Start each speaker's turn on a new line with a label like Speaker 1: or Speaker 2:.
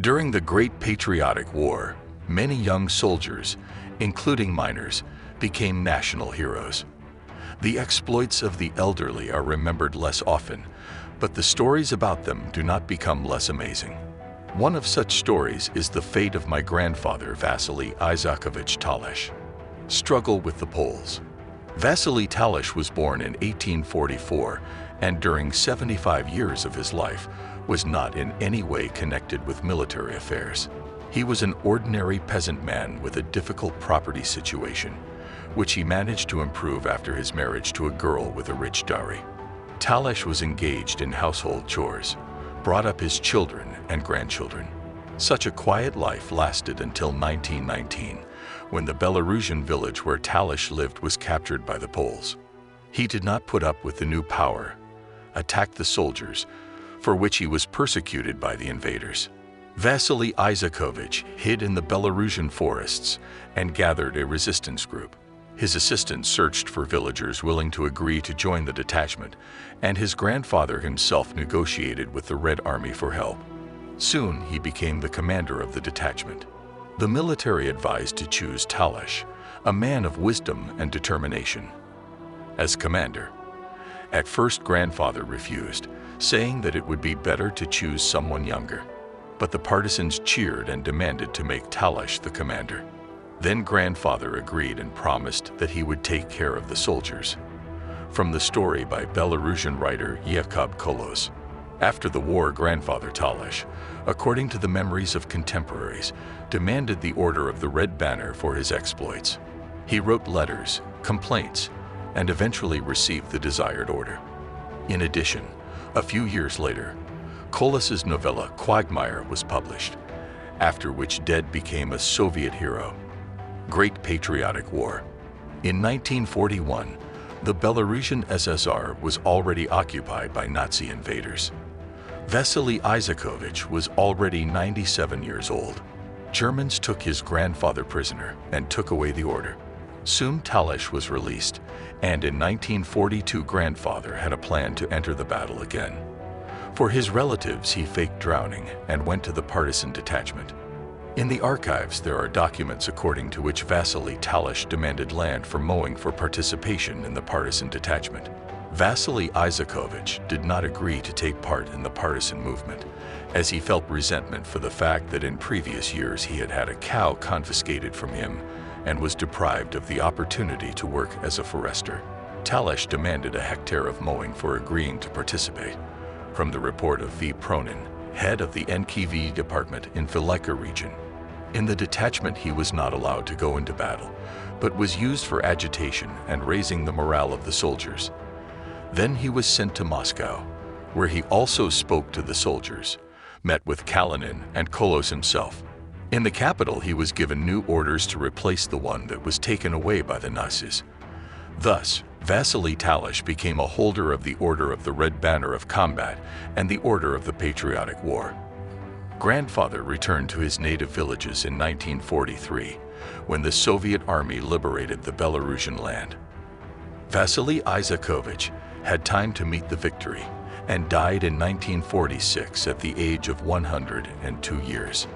Speaker 1: During the Great Patriotic War, many young soldiers, including minors, became national heroes. The exploits of the elderly are remembered less often, but the stories about them do not become less amazing. One of such stories is the fate of my grandfather, Vasily Isakovich Talas. Struggle with the Poles. Vasily Talas was born in 1844, and during 75 years of his life was not in any way connected with military affairs. He was an ordinary peasant man with a difficult property situation, which he managed to improve after his marriage to a girl with a rich dowry. Talas was engaged in household chores, brought up his children and grandchildren. Such a quiet life lasted until 1919, when the Belarusian village where Talas lived was captured by the Poles. He did not put up with the new power, attacked the soldiers, for which he was persecuted by the invaders. Vasily Isakovich hid in the Belarusian forests and gathered a resistance group. His assistants searched for villagers willing to agree to join the detachment, and his grandfather himself negotiated with the Red Army for help. Soon he became the commander of the detachment. The military advised to choose Talas, a man of wisdom and determination, as commander. At first, grandfather refused, saying that it would be better to choose someone younger. But the partisans cheered and demanded to make Talas the commander. Then grandfather agreed and promised that he would take care of the soldiers. From the story by Belarusian writer Yakub Kolos. After the war, grandfather Talas, according to the memories of contemporaries, demanded the Order of the Red Banner for his exploits. He wrote letters, complaints, and eventually received the desired order. In addition, a few years later, Kolos's novella Quagmire was published, after which Dead became a Soviet hero. Great Patriotic War. In 1941, the Belarusian SSR was already occupied by Nazi invaders. Vasily Isakovich was already 97 years old. Germans took his grandfather prisoner and took away the order. Soon Talas was released, and in 1942 grandfather had a plan to enter the battle again. For his relatives, he faked drowning and went to the partisan detachment. In the archives, there are documents according to which Vasily Talas demanded land for mowing for participation in the partisan detachment. Vasily Isakovich did not agree to take part in the partisan movement, as he felt resentment for the fact that in previous years he had had a cow confiscated from him and was deprived of the opportunity to work as a forester. Talas demanded a hectare of mowing for agreeing to participate. From the report of V. Pronin, head of the NKV department in Vilika region. In the detachment, he was not allowed to go into battle, but was used for agitation and raising the morale of the soldiers. Then he was sent to Moscow, where he also spoke to the soldiers, met with Kalinin and Kolos himself. In the capital, he was given new orders to replace the one that was taken away by the Nazis. Thus, Vasily Talas became a holder of the Order of the Red Banner of Combat and the Order of the Patriotic War. Grandfather returned to his native villages in 1943, when the Soviet Army liberated the Belarusian land. Vasily Isakovich had time to meet the victory and died in 1946 at the age of 102 years.